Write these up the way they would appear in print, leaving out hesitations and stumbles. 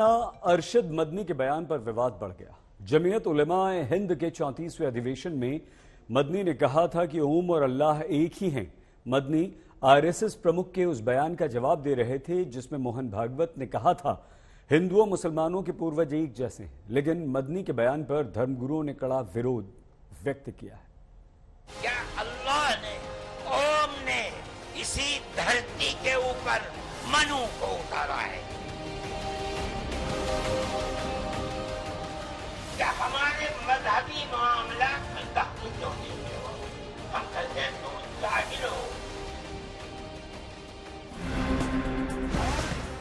अरशद मदनी के बयान पर विवाद बढ़ गया। जमीयत उलेमाए हिंद के 34वें अधिवेशन में मदनी ने कहा था कि ओम और अल्लाह एक ही हैं। मदनी आरएसएस प्रमुख के उस बयान का जवाब दे रहे थे जिसमें मोहन भागवत ने कहा था हिंदुओं मुसलमानों के पूर्वज एक जैसे हैं, लेकिन मदनी के बयान पर धर्मगुरुओं ने कड़ा विरोध व्यक्त किया है। क्या अल्लाह ने, ओम ने इसी धरती के ऊपर मनु को उतारा है? क्या हमारे मजहबी मामला में दखल क्यों नहीं हो? हम कहते हैं तुम जाहिल हो।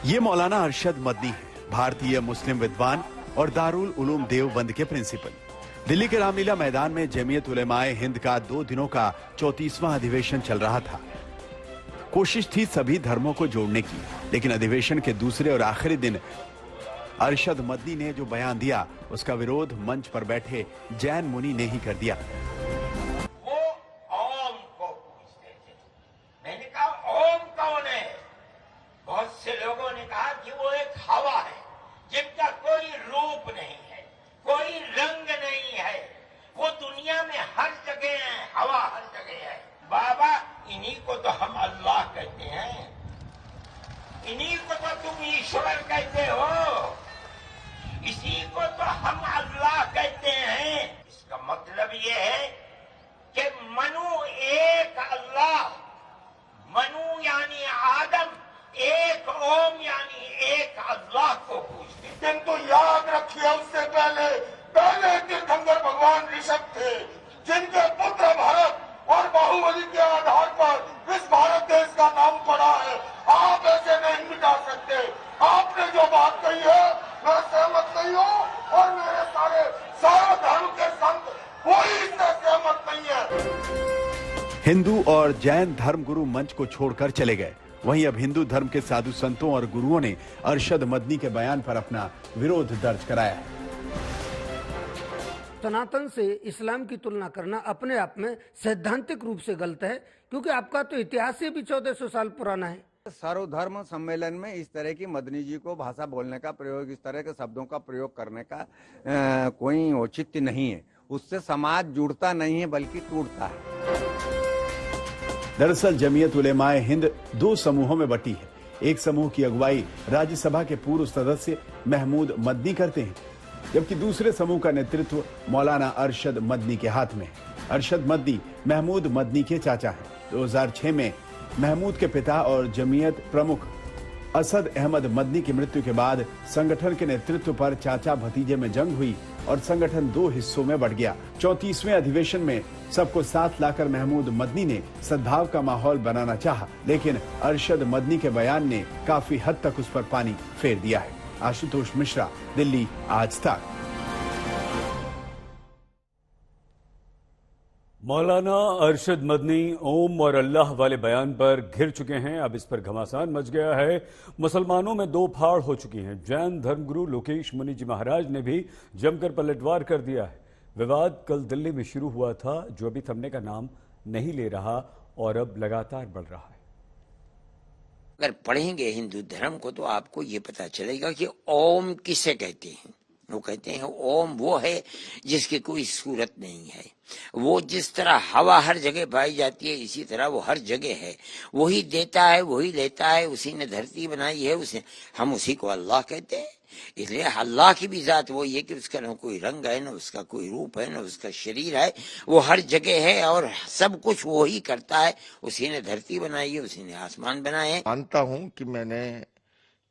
ये मौलाना अरशद मदनी है, भारतीय मुस्लिम विद्वान और दारुल उलूम देवबंद के प्रिंसिपल। दिल्ली के रामलीला मैदान में जमीयत उलेमाए हिंद का 2 दिनों का 34वां अधिवेशन चल रहा था। कोशिश थी सभी धर्मों को जोड़ने की, लेकिन अधिवेशन के दूसरे और आखिरी दिन अरशद मदनी ने जो बयान दिया उसका विरोध मंच पर बैठे जैन मुनि ने ही कर दिया। वो ओम को पूछते थे। मैंने कहा ओम कौन है? बहुत से लोगों ने कहा कि वो एक हवा है जिसका कोई रूप नहीं है, कोई रंग नहीं है, वो दुनिया में हर जगह है, हवा हर जगह है। बाबा इन्हीं को तो हम अल्लाह कहते हैं, इन्हीं को तो तुम ईश्वर कहते हो, इसी को तो हम अल्लाह कहते हैं। इसका मतलब ये है कि मनु एक अल्लाह, मनु यानी आदम, एक ओम यानी एक अल्लाह को पूछते हैं। किंतु याद रखिए उससे पहले तीर्थंकर भगवान ऋषभ थे, जिनके पुत्र भरत और बाहुबली के आधार पर इस भारत देश का नाम पड़ा है। आप ऐसे नहीं मिटा सकते। आपने जो बात कही है मैं सहमत नहीं हूँ और मेरे सारे धर्म के संत कोई इससे सहमत नहीं है। हिंदू और जैन धर्म गुरु मंच को छोड़कर चले गए। वहीं अब हिंदू धर्म के साधु संतों और गुरुओं ने अरशद मदनी के बयान पर अपना विरोध दर्ज कराया है। सनातन से इस्लाम की तुलना करना अपने आप में सैद्धांतिक रूप से गलत है, क्योंकि आपका तो इतिहास ही भी 1400 साल पुराना है। सर्वधर्म सम्मेलन में इस तरह की मदनी जी को भाषा बोलने का प्रयोग, इस तरह के शब्दों का प्रयोग करने का कोई औचित्य नहीं है। उससे समाज जुड़ता नहीं है बल्कि टूटता है। दरअसल जमीयत उलेमाए हिंद 2 समूहों में बटी है। एक समूह की अगुवाई राज्यसभा के पूर्व सदस्य महमूद मदनी करते हैं, जबकि दूसरे समूह का नेतृत्व मौलाना अरशद मदनी के हाथ में है। अरशद मदनी महमूद मदनी के चाचा हैं। 2006 में महमूद के पिता और जमीयत प्रमुख असद अहमद मदनी की मृत्यु के बाद संगठन के नेतृत्व पर चाचा भतीजे में जंग हुई और संगठन 2 हिस्सों में बढ़ गया। 34वें अधिवेशन में सबको साथ लाकर महमूद मदनी ने सद्भाव का माहौल बनाना चाहा, लेकिन अरशद मदनी के बयान ने काफी हद तक उस पर पानी फेर दिया है। आशुतोष मिश्रा, दिल्ली, आज तक। मौलाना अरशद मदनी ओम और अल्लाह वाले बयान पर घिर चुके हैं। अब इस पर घमासान मच गया है। मुसलमानों में 2 फाड़ हो चुकी हैं। जैन धर्मगुरु लोकेश मुनि जी महाराज ने भी जमकर पलटवार कर दिया है। विवाद कल दिल्ली में शुरू हुआ था, जो अभी थमने का नाम नहीं ले रहा और अब लगातार बढ़ रहा है। अगर पढ़ेंगे हिंदू धर्म को तो आपको ये पता चलेगा कि ओम किसे कहते हैं। वो कहते हैं ओम वो है जिसकी कोई सूरत नहीं है। वो जिस तरह हवा हर जगह पाई जाती है, इसी तरह वो हर जगह है। वही देता है, वही लेता है, उसी ने धरती बनाई है, उसे हम उसी को अल्लाह कहते हैं। इसलिए अल्लाह की भी जात वो ये कि उसका न कोई रंग है, न उसका कोई रूप है, न उसका शरीर है। वो हर जगह है और सब कुछ वो ही करता है। उसी ने धरती बनाई है, उसी ने आसमान बनाए हैं। मानता हूँ कि मैंने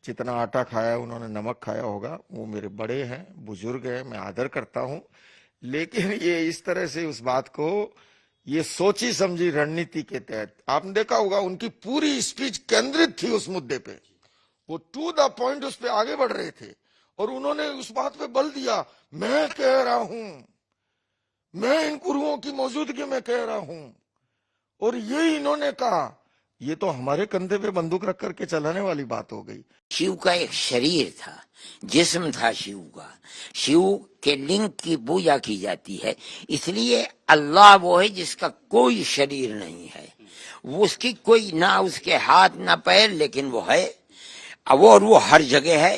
जितना आटा खाया उन्होंने नमक खाया होगा। वो मेरे बड़े हैं, बुजुर्ग हैं, मैं आदर करता हूँ, लेकिन ये इस तरह से उस बात को ये सोची समझी रणनीति के तहत, आपने देखा होगा उनकी पूरी स्पीच केंद्रित थी उस मुद्दे पे। वो टू द पॉइंट उस पे आगे बढ़ रहे थे और उन्होंने उस बात पे बल दिया, मैं कह रहा हूं, मैं इन गुरुओं की मौजूदगी में कह रहा हूं। और ये इन्होंने कहा, ये तो हमारे कंधे पे बंदूक रख करके चलाने वाली बात हो गई। शिव का एक शरीर था, जिस्म था शिव का। शिव के लिंग की पूजा की जाती है, इसलिए अल्लाह वो है जिसका कोई शरीर नहीं है। वो उसकी कोई ना उसके हाथ ना पैर, लेकिन वो है और वो हर जगह है।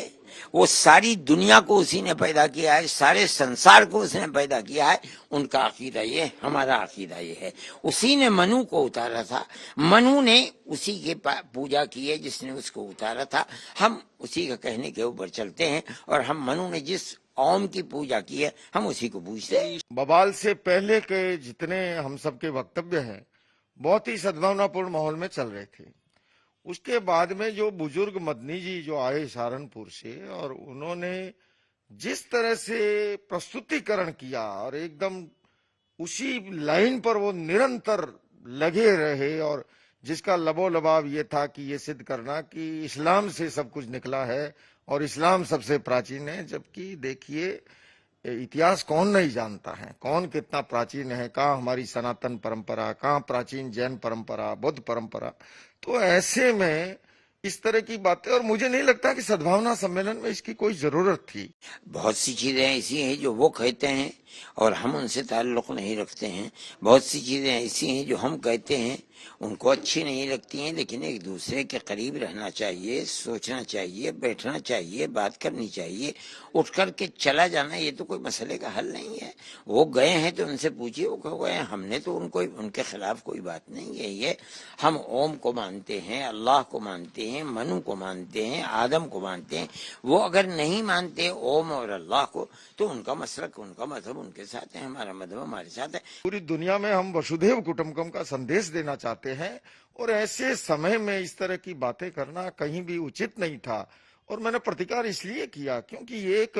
वो सारी दुनिया को उसी ने पैदा किया है, सारे संसार को उसने पैदा किया है। उनका अकीदा ये, हमारा अकीदा ये है। उसी ने मनु को उतारा था, मनु ने उसी के पूजा की है जिसने उसको उतारा था। हम उसी का कहने के ऊपर चलते हैं और हम मनु ने जिस ओम की पूजा की है हम उसी को पूजते हैं। बवाल से पहले के जितने हम सबके वक्तव्य हैं बहुत ही सद्भावनापूर्ण माहौल में चल रहे थे। उसके बाद में जो बुजुर्ग मदनी जी जो आए सहारनपुर से और उन्होंने जिस तरह से प्रस्तुतिकरण किया और एकदम उसी लाइन पर वो निरंतर लगे रहे और जिसका लबोलबाब ये था कि ये सिद्ध करना कि इस्लाम से सब कुछ निकला है और इस्लाम सबसे प्राचीन है। जबकि देखिए इतिहास कौन नहीं जानता है, कौन कितना प्राचीन है, कहाँ हमारी सनातन परंपरा, कहाँ प्राचीन जैन परंपरा, बुद्ध परंपरा। तो ऐसे में इस तरह की बातें, और मुझे नहीं लगता कि सद्भावना सम्मेलन में इसकी कोई जरूरत थी। बहुत सी चीजें ऐसी हैं जो वो कहते हैं और हम उनसे ताल्लुक नहीं रखते हैं। बहुत सी चीजें ऐसी हैं जो हम कहते हैं उनको अच्छी नहीं लगती हैं। लेकिन एक दूसरे के करीब रहना चाहिए, सोचना चाहिए, बैठना चाहिए, बात करनी चाहिए। उठ करके चला जाना ये तो कोई मसले का हल नहीं है। वो गए हैं तो उनसे पूछिए वो क्यों गए हैं। हमने तो उनके खिलाफ कोई बात नहीं है। ये हम ओम को मानते हैं, अल्लाह को मानते हैं, मनु को मानते हैं, आदम को मानते हैं। वो अगर नहीं मानते ओम और अल्लाह को तो उनका मसलक, उनका मजहब उनके साथ है, हमारा मजहब हमारे साथ है। पूरी दुनिया में हम वसुधैव कुटुंबकम का संदेश देना चाहते हैं और ऐसे समय में इस तरह की बातें करना कहीं भी उचित नहीं था। और मैंने प्रतिकार इसलिए किया क्योंकि ये एक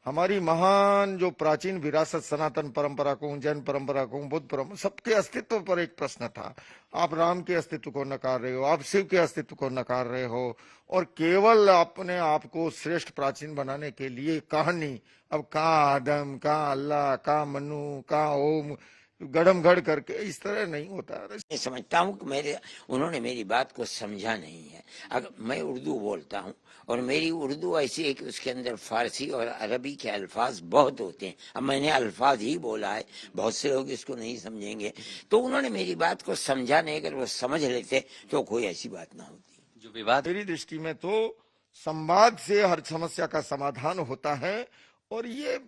हमारी महान जो प्राचीन विरासत सनातन परंपरा को, जैन परंपरा को, बुद्ध परंपरा, सबके अस्तित्व पर एक प्रश्न था। आप राम के अस्तित्व को नकार रहे हो, आप शिव के अस्तित्व को नकार रहे हो और केवल अपने आप को श्रेष्ठ प्राचीन बनाने के लिए कहानी, अब कहाँ आदम, कहाँ अल्लाह, कहाँ मनु, कहाँ ओम, गड़म गड़ करके इस तरह नहीं होता। मैं समझता हूँ कि उन्होंने मेरी बात को समझा नहीं है। अगर मैं उर्दू बोलता हूँ और मेरी उर्दू ऐसी है कि उसके अंदर फारसी और अरबी के अल्फाज बहुत होते हैं। अब मैंने अल्फाज ही बोला है, बहुत से लोग इसको नहीं समझेंगे। तो उन्होंने मेरी बात को समझा नहीं। अगर वो समझ लेते तो कोई ऐसी बात ना होती। जो विवाद, मेरी दृष्टि में तो संवाद से हर समस्या का समाधान होता है। और ये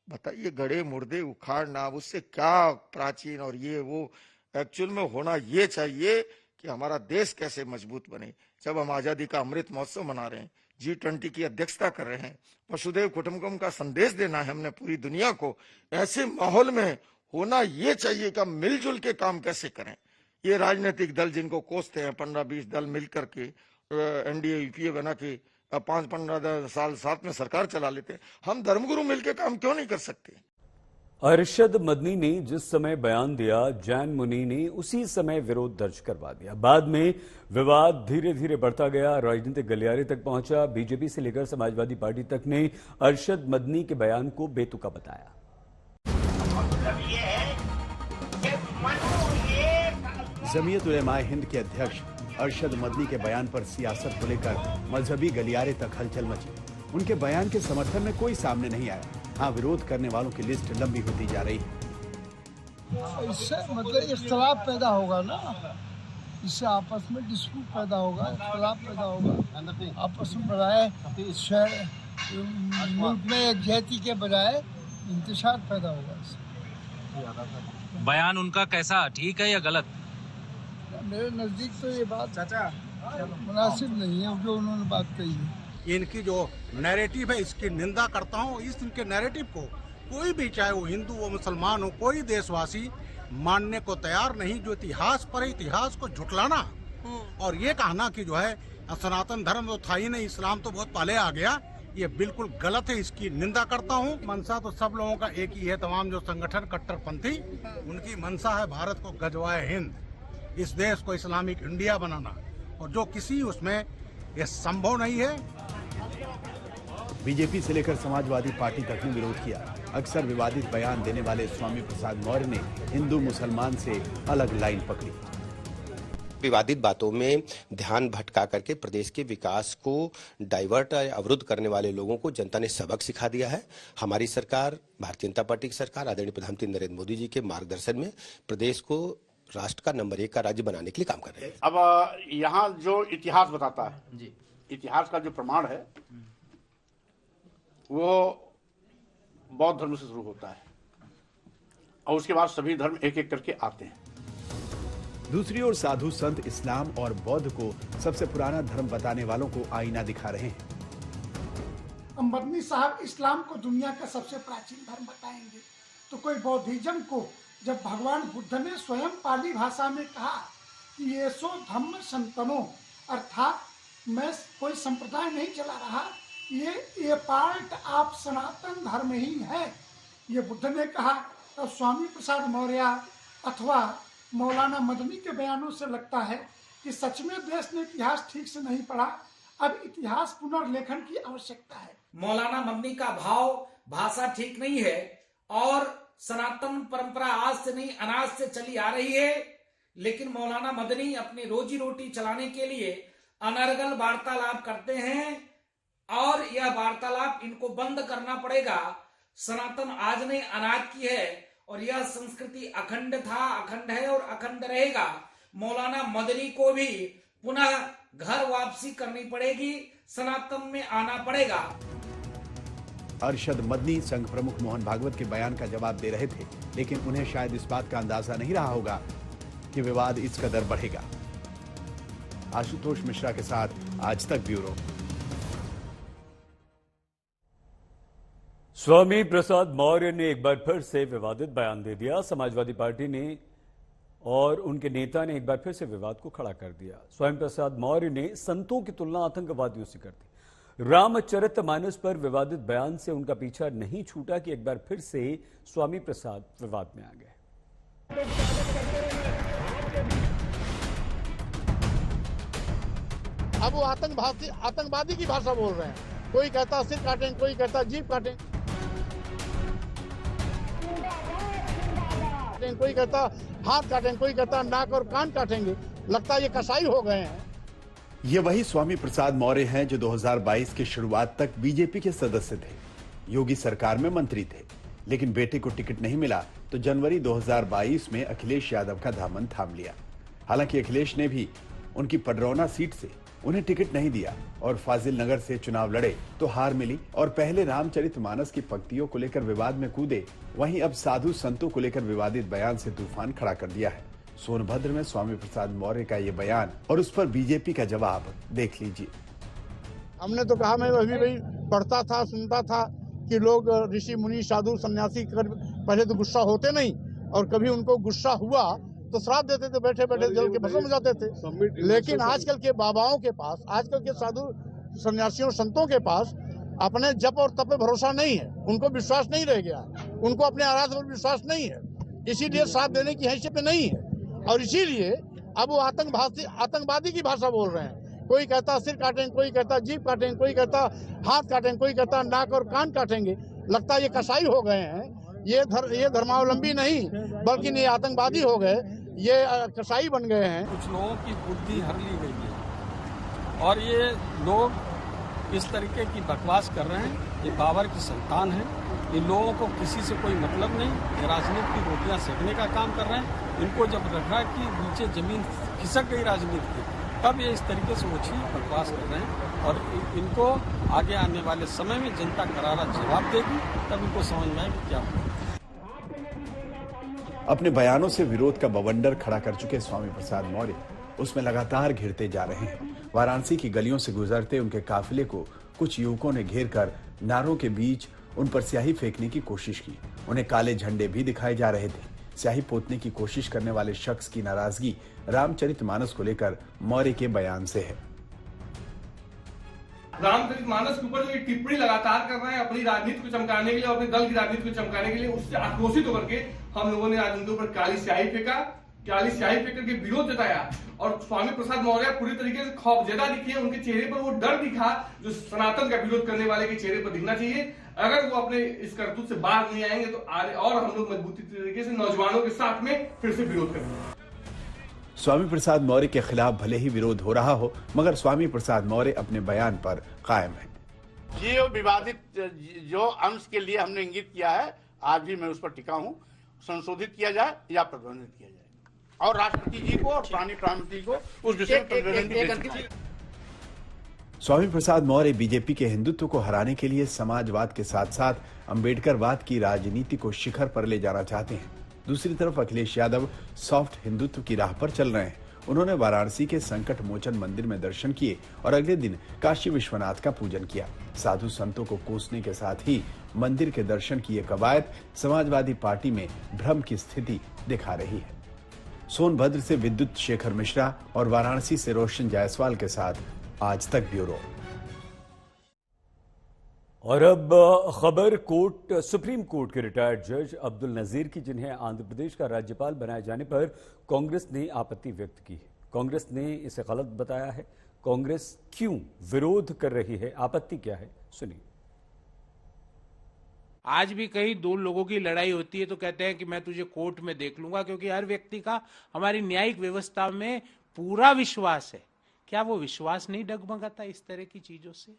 बताइए गड़े मुर्दे उखाड़ना, उससे क्या प्राचीन और ये वो एक्चुअल में होना ये चाहिए कि हमारा देश कैसे मजबूत बने। जब हम आजादी का अमृत महोत्सव मना रहे हैं, G20 की अध्यक्षता कर रहे हैं, वसुधैव कुटुंबकम का संदेश देना है हमने पूरी दुनिया को, ऐसे माहौल में होना ये चाहिए कि हम मिलजुल के काम कैसे करें। ये राजनीतिक दल जिनको कोसते हैं 15-20 दल मिलकर के NDA UPA बना के 5-15 साल साथ में सरकार चला लेते हैं, हम धर्मगुरु मिलकर काम क्यों नहीं कर सकते। अरशद मदनी ने जिस समय बयान दिया, जैन मुनि ने उसी समय विरोध दर्ज करवा दिया। बाद में विवाद धीरे धीरे बढ़ता गया, राजनीतिक गलियारे तक पहुंचा। बीजेपी से लेकर समाजवादी पार्टी तक ने अरशद मदनी के बयान को बेतुका बताया। जमीयत उलेमाए हिंद के अध्यक्ष अरशद मदनी के बयान पर सियासत को लेकर मजहबी गलियारे तक हलचल मची। उनके बयान के समर्थन में कोई सामने नहीं आया। हाँ, विरोध करने वालों की लिस्ट लंबी होती जा रही है। इससे मतलब इख्तलाफ पैदा होगा ना, इससे आपस में डिस्प्यूट पैदा होगा, इख्तलाफ पैदा होगा, आपस में बजाय मुल्क में एक जाति के बजाय इंतशार पैदा होगा। इससे बयान उनका कैसा, ठीक है या गलत? मेरे नजदीक तो ये बात मुनासिब नहीं है जो उन्होंने बात कही है। इनकी जो नैरेटिव है इसकी निंदा करता हूँ। इनके नैरेटिव को कोई भी, चाहे वो हिंदू हो मुसलमान हो, कोई देशवासी मानने को तैयार नहीं। जो इतिहास पर है, इतिहास को झुटलाना और ये कहना कि जो है सनातन धर्म तो था ही नहीं, इस्लाम तो बहुत पहले आ गया, ये बिल्कुल गलत है। इसकी निंदा करता हूँ। मंशा तो सब लोगों का एक ही है, तमाम जो संगठन कट्टरपंथी, उनकी मंशा है भारत को गजवाए हिंद, इस देश को इस्लामिक इंडिया बनाना, और जो किसी उसमें यह संभव नहीं है। बीजेपी से लेकर समाजवादी पार्टी तक ने विरोध किया। अक्सर विवादित बयान देने वाले स्वामी प्रसाद मौर्य ने हिंदू मुसलमान से अलग लाइन पकड़ी। विवादित बातों में ध्यान भटका करके प्रदेश के विकास को डाइवर्ट अवरुद्ध करने वाले लोगों को जनता ने सबक सिखा दिया है। हमारी सरकार, भारतीय जनता पार्टी की सरकार, आदरणीय प्रधानमंत्री नरेंद्र मोदी जी के मार्गदर्शन में प्रदेश को राष्ट्र का नंबर 1 का राज्य बनाने के लिए काम कर रहे हैं। अब यहाँ जो इतिहास बताता है जी, इतिहास का जो प्रमाण है वो बौद्ध धर्म से शुरू होता है और उसके बाद सभी धर्म एक एक करके आते हैं। दूसरी ओर साधु संत इस्लाम और बौद्ध को सबसे पुराना धर्म बताने वालों को आईना दिखा रहे हैं। मदनी साहब इस्लाम को दुनिया का सबसे प्राचीन धर्म बताएंगे, तो कोई बौद्धिज्म को जब भगवान बुद्ध ने स्वयं पाली भाषा में कहा कि ये सो धम्म संतनों, अर्थात मैं कोई संप्रदाय नहीं चला रहा, ये पार्ट ऑफ सनातन धर्म ही है, ये बुद्ध ने कहा, तो स्वामी प्रसाद मौर्य अथवा मौलाना मदनी के बयानों से लगता है कि सच में देश ने इतिहास ठीक से नहीं पढ़ा, अब इतिहास पुनर्लेखन की आवश्यकता है। मौलाना मदनी का भाव भाषा ठीक नहीं है और सनातन परंपरा आज से नहीं अनाज से चली आ रही है, लेकिन मौलाना मदनी अपनी रोजी रोटी चलाने के लिए अनर्गल वार्तालाप करते हैं और यह वार्तालाप इनको बंद करना पड़ेगा। सनातन आज नहीं अनाज की है और यह संस्कृति अखंड था, अखंड है और अखंड रहेगा। मौलाना मदनी को भी पुनः घर वापसी करनी पड़ेगी, सनातन में आना पड़ेगा। अरशद मदनी संघ प्रमुख मोहन भागवत के बयान का जवाब दे रहे थे, लेकिन उन्हें शायद इस बात का अंदाजा नहीं रहा होगा कि विवाद इस कदर बढ़ेगा। आशुतोष मिश्रा के साथ आज तक ब्यूरो। स्वामी प्रसाद मौर्य ने एक बार फिर से विवादित बयान दे दिया। समाजवादी पार्टी ने और उनके नेता ने एक बार फिर से विवाद को खड़ा कर दिया। स्वामी प्रसाद मौर्य ने संतों की तुलना आतंकवादियों से कर दी। रामचरितमानस पर विवादित बयान से उनका पीछा नहीं छूटा कि एक बार फिर से स्वामी प्रसाद विवाद में आ गए। अब वो आतंकवादी की भाषा बोल रहे हैं। कोई कहता सिर काटें, कोई कहता जीभ काटें, कोई कहता हाथ काटें, कोई कहता नाक और कान काटेंगे। लगता है ये कसाई हो गए हैं। ये वही स्वामी प्रसाद मौर्य हैं जो 2022 की शुरुआत तक बीजेपी के सदस्य थे, योगी सरकार में मंत्री थे, लेकिन बेटे को टिकट नहीं मिला तो जनवरी 2022 में अखिलेश यादव का दामन थाम लिया। हालांकि अखिलेश ने भी उनकी पडरौना सीट से उन्हें टिकट नहीं दिया और फाजिल नगर से चुनाव लड़े तो हार मिली और पहले रामचरितमानस की पंक्तियों को लेकर विवाद में कूदे, वहीं अब साधु संतों को लेकर विवादित बयान से तूफान खड़ा कर दिया है। सोनभद्र में स्वामी प्रसाद मौर्य का ये बयान और उस पर बीजेपी का जवाब देख लीजिए। हमने तो कहा, मैं अभी भी पढ़ता था, सुनता था कि लोग ऋषि मुनि साधु सन्यासी पहले तो गुस्सा होते नहीं और कभी उनको गुस्सा हुआ तो श्राप देते थे, बैठे बैठे जल के भस्म हो जाते थे। लेकिन आजकल के बाबाओं के पास, आजकल के साधु सन्यासियों संतों के पास अपने जप और तप पे भरोसा नहीं है, उनको विश्वास नहीं रह गया, उनको अपने आराधना पर विश्वास नहीं है, इसीलिए श्राप देने की हैसियत में नहीं है और इसीलिए अब वो आतंकवादी की भाषा बोल रहे हैं। कोई कहता सिर काटें, कोई कहता जीभ काटें, कोई कहता हाथ काटें, कोई कहता नाक और कान काटेंगे। लगता है ये कसाई हो गए हैं। ये धर्मावलंबी नहीं बल्कि ये आतंकवादी हो गए, ये कसाई बन गए हैं। कुछ लोगों की बुद्धि हर ली गई है और ये लोग इस तरीके की बकवास कर रहे हैं। ये बाबर की संतान है, इन लोगों को किसी से कोई मतलब नहीं, ये राजनीति की रोटियां सेकने का काम कर रहे हैं। इनको जब रखा कि नीचे जमीन खिसक गई राजनीति की, तब ये इस तरीके से ओछी बकवास कर रहे हैं और इनको आगे आने वाले समय में जनता करारा जवाब देगी, तब इनको समझ में आएगी क्या होगा। अपने बयानों से विरोध का बवंडर खड़ा कर चुके स्वामी प्रसाद मौर्य उसमें लगातार घिरते जा रहे हैं। वाराणसी की गलियों से गुजरते उनके काफिले को कुछ युवकों ने घेर कर नारों के बीच उन पर स्याही फेंकने की कोशिश की। उन्हें काले झंडे भी दिखाए जा रहे थे। स्याही पोतने की कोशिश करने वाले शख्स की नाराजगी रामचरितमानस को लेकर मौर्य के बयान से है। रामचरितमानस के ऊपर जो टिप्पणी लगातार कर रहे हैं अपनी राजनीति को चमकाने के लिए और अपने दल की राजनीति को चमकाने के लिए, उससे आक्रोशित होकर के हम लोगों ने आज उनके ऊपर काली स्याही फेंका, काली स्याही फेंक करके विरोध जताया और स्वामी प्रसाद मौर्य पूरी तरीके से खौफजदा दिखे। उनके चेहरे पर वो डर दिखा जो सनातन का विरोध करने वाले के चेहरे पर दिखना चाहिए। अगर वो अपने इस करतूत से बाहर नहीं आएंगे तो और हम लोग मजबूती तरीके से नौजवानों के साथ में फिर से विरोध करेंगे। स्वामी प्रसाद मौर्य के खिलाफ भले ही विरोध हो रहा हो, मगर स्वामी प्रसाद मौर्य अपने बयान पर कायम है। ये विवादित जो अंश के लिए हमने इंगित किया है, आज भी मैं उस पर टिका हूँ। संशोधित किया जाए या प्रतिबंधित किया जाए और राष्ट्रपति जी को और प्रधानमंत्री को उस विषय में प्रतिवेदन भी दे चुका है। स्वामी प्रसाद मौर्य बीजेपी के हिंदुत्व को हराने के लिए समाजवाद के साथ साथ अंबेडकरवाद की राजनीति को शिखर पर ले जाना चाहते हैं। दूसरी तरफ अखिलेश यादव सॉफ्ट हिंदुत्व की राह पर चल रहे हैं। उन्होंने वाराणसी के संकट मोचन मंदिर में दर्शन किए और अगले दिन काशी विश्वनाथ का पूजन किया। साधु संतों को कोसने के साथ ही मंदिर के दर्शन की ये कवायद समाजवादी पार्टी में भ्रम की स्थिति दिखा रही है। सोनभद्र से विद्युत शेखर मिश्रा और वाराणसी से रोशन जायसवाल के साथ आज तक ब्यूरो। और अब खबर सुप्रीम कोर्ट के रिटायर्ड जज अब्दुल नजीर की, जिन्हें आंध्र प्रदेश का राज्यपाल बनाए जाने पर कांग्रेस ने आपत्ति व्यक्त की है। कांग्रेस ने इसे गलत बताया है। कांग्रेस क्यों विरोध कर रही है, आपत्ति क्या है, सुनिए। आज भी कई दो लोगों की लड़ाई होती है तो कहते हैं कि मैं तुझे कोर्ट में देख लूंगा, क्योंकि हर व्यक्ति का हमारी न्यायिक व्यवस्था में पूरा विश्वास है। क्या वो विश्वास नहीं डगमगाता इस तरह की चीजों से?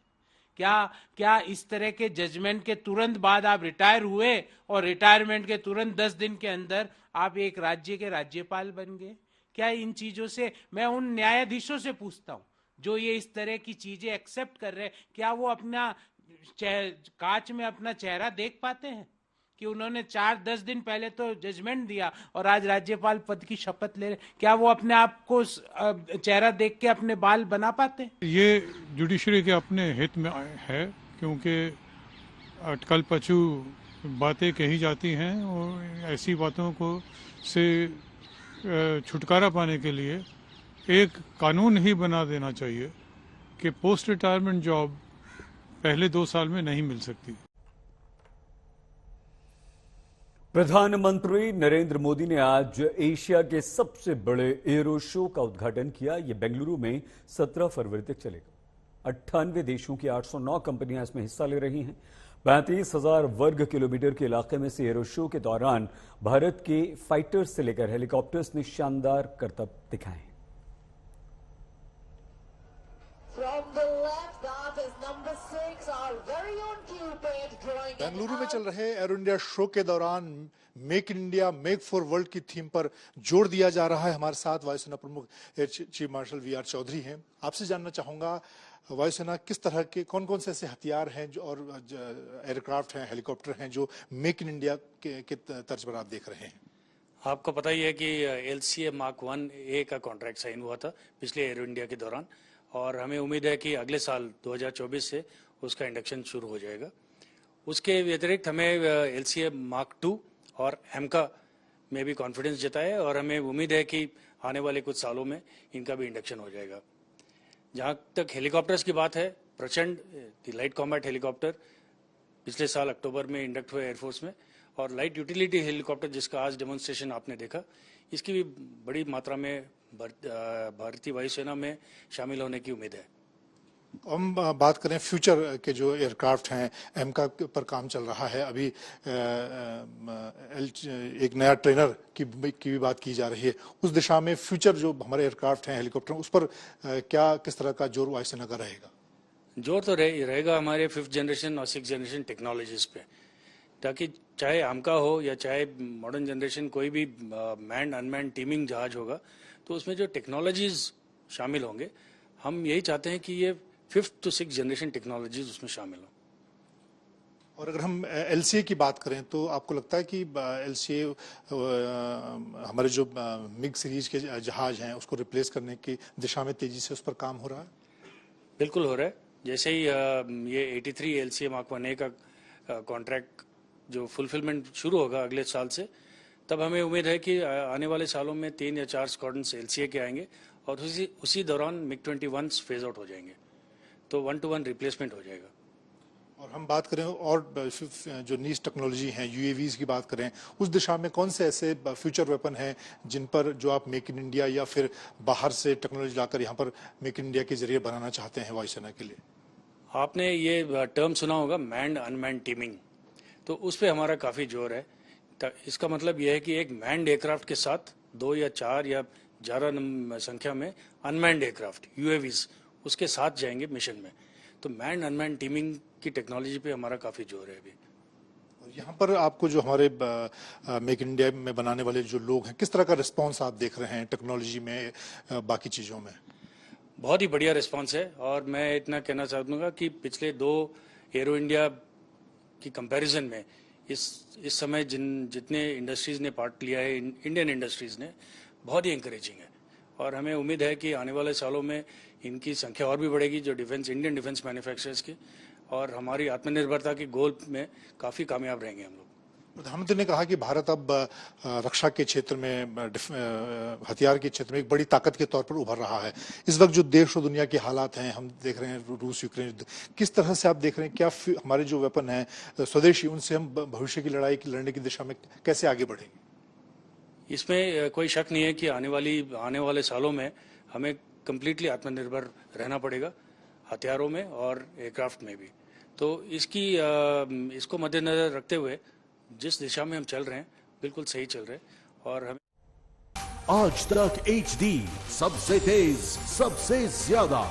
क्या इस तरह के जजमेंट के तुरंत बाद आप रिटायर हुए और रिटायरमेंट के तुरंत 10 दिन के अंदर आप एक राज्य के राज्यपाल बन गए? क्या इन चीजों से, मैं उन न्यायाधीशों से पूछता हूं जो ये इस तरह की चीजें एक्सेप्ट कर रहे हैं, क्या वो अपना कांच में अपना चेहरा देख पाते हैं कि उन्होंने 4-10 दिन पहले तो जजमेंट दिया और आज राज्यपाल पद की शपथ ले रहे? क्या वो अपने आप को चेहरा देख के अपने बाल बना पाते हैं? ये जुडिशरी के अपने हित में है, क्योंकि अटकल पचू बातें कही जाती हैं और ऐसी बातों को से छुटकारा पाने के लिए एक कानून ही बना देना चाहिए कि पोस्ट रिटायरमेंट जॉब पहले 2 साल में नहीं मिल सकती। प्रधानमंत्री नरेंद्र मोदी ने आज एशिया के सबसे बड़े एरो शो का उद्घाटन किया। यह बेंगलुरु में 17 फरवरी तक चलेगा। 98 देशों की 809 कंपनियां इसमें हिस्सा ले रही हैं। 35,000 वर्ग किलोमीटर के इलाके में से एरो शो के दौरान भारत के फाइटर्स से लेकर हेलीकॉप्टर्स ने शानदार करतब दिखाए। बेंगलुरु में चल रहे एरो इंडिया शो के दौरान make in India make for world की थीम पर जोर दिया जा रहा है। हमारे साथ वायुसेना प्रमुख air chief marshal V R Chaudhari हैं। आपसे जानना चाहूंगा, वायुसेना किस तरह के कौन कौन से ऐसे हथियार हैं जो और एयरक्राफ्ट हैं, हेलीकॉप्टर हैं जो मेक इन इंडिया के तर्ज पर आप देख रहे हैं? आपको पता ही है कि LCA Mark 1A का कॉन्ट्रैक्ट साइन हुआ था पिछले एरो इंडिया के दौरान, और हमें उम्मीद है कि अगले साल 2024 से उसका इंडक्शन शुरू हो जाएगा। उसके व्यतिरिक्त हमें LCA Mark 2 और एमका में भी कॉन्फिडेंस जताया है और हमें उम्मीद है कि आने वाले कुछ सालों में इनका भी इंडक्शन हो जाएगा। जहाँ तक हेलीकॉप्टर्स की बात है, प्रचंड लाइट कॉम्बैट हेलीकॉप्टर पिछले साल अक्टूबर में इंडक्ट हुए एयरफोर्स में, और लाइट यूटिलिटी हेलीकॉप्टर जिसका आज डेमोन्स्ट्रेशन आपने देखा, इसकी भी बड़ी मात्रा में भारतीय वायुसेना में शामिल होने की उम्मीद है। हम बात करें फ्यूचर के जो एयरक्राफ्ट हैं, एमका पर काम चल रहा है। अभी एक नया ट्रेनर की भी बात की जा रही है। उस दिशा में फ्यूचर जो हमारे एयरक्राफ्ट हैं, हेलीकॉप्टर, उस पर किस तरह का जोर वायुसेना का रहेगा? जोर तो रहेगा हमारे 5th जनरेशन और 6th जनरेशन टेक्नोलॉजीज पे, ताकि चाहे एमका हो या चाहे मॉडर्न जनरेशन कोई भी मैन्ड अनमैन्ड टीमिंग जहाज होगा, तो उसमें जो टेक्नोलॉजीज शामिल होंगे, हम यही चाहते हैं कि ये 5th to 6th generation technologies उसमें शामिल हो। और अगर हम LCA की बात करें तो आपको लगता है कि LCA हमारे जो मिग सीरीज के जहाज हैं उसको रिप्लेस करने की दिशा में तेजी से उस पर काम हो रहा है? बिल्कुल हो रहा है। जैसे ही ये 83 LCA Mark 1A का कॉन्ट्रैक्ट जो फुलफिलमेंट शुरू होगा अगले साल से, तब हमें उम्मीद है कि आने वाले सालों में 3 या 4 स्क्वाड्रन्स LCA के आएंगे और उसी दौरान MiG-21 फेज आउट हो जाएंगे, तो 1-to-1 रिप्लेसमेंट हो जाएगा। और हम बात करें और जो नीज टेक्नोलॉजी हैं, UAVs की बात करें, उस दिशा में कौन से ऐसे फ्यूचर वेपन हैं जिन पर जो आप मेक इन इंडिया या फिर बाहर से टेक्नोलॉजी लाकर यहाँ पर मेक इन इंडिया के जरिए बनाना चाहते हैं वायुसेना के लिए? आपने ये टर्म सुना होगा, मैन्ड अनमैन्ड टीमिंग, तो उस पर हमारा काफ़ी जोर है। इसका मतलब यह है कि एक मैन्ड एयरक्राफ्ट के साथ 2 या 4 या ज़्यादा संख्या में अनमैन्ड एयरक्राफ्ट UAVs उसके साथ जाएंगे मिशन में। तो मैन्ड अनमैन्ड टीमिंग की टेक्नोलॉजी पे हमारा काफ़ी जोर है अभी। यहाँ पर आपको जो हमारे मेक इन इंडिया में बनाने वाले जो लोग हैं, किस तरह का रिस्पांस आप देख रहे हैं टेक्नोलॉजी में, बाकी चीज़ों में? बहुत ही बढ़िया रिस्पांस है और मैं इतना कहना चाहूँगा कि पिछले 2 एरो इंडिया की कंपैरिजन में इस समय जितने इंडस्ट्रीज़ ने पार्ट लिया है इंडियन इंडस्ट्रीज़ ने, बहुत ही इंकरेजिंग है और हमें उम्मीद है कि आने वाले सालों में इनकी संख्या और भी बढ़ेगी जो इंडियन डिफेंस मैन्युफैक्चरर्स की, और हमारी आत्मनिर्भरता की गोल में काफ़ी कामयाब रहेंगे हम लोग। प्रधानमंत्री ने कहा कि भारत अब रक्षा के क्षेत्र में, हथियार के क्षेत्र में एक बड़ी ताकत के तौर पर उभर रहा है। इस वक्त जो देश और दुनिया के हालात हैं, हम देख रहे हैं रूस यूक्रेन युद्ध, किस तरह से आप देख रहे हैं, क्या हमारे जो वेपन हैं स्वदेशी, उनसे हम भविष्य की लड़ाई लड़ने की दिशा में कैसे आगे बढ़ेंगे? इसमें कोई शक नहीं है कि आने वाले सालों में हमें कंप्लीटली आत्मनिर्भर रहना पड़ेगा, हथियारों में और एयरक्राफ्ट में भी। तो इसको मद्देनजर रखते हुए जिस दिशा में हम चल रहे हैं बिल्कुल सही चल रहे हैं। और हम आज तक HD सबसे तेज, सबसे ज्यादा।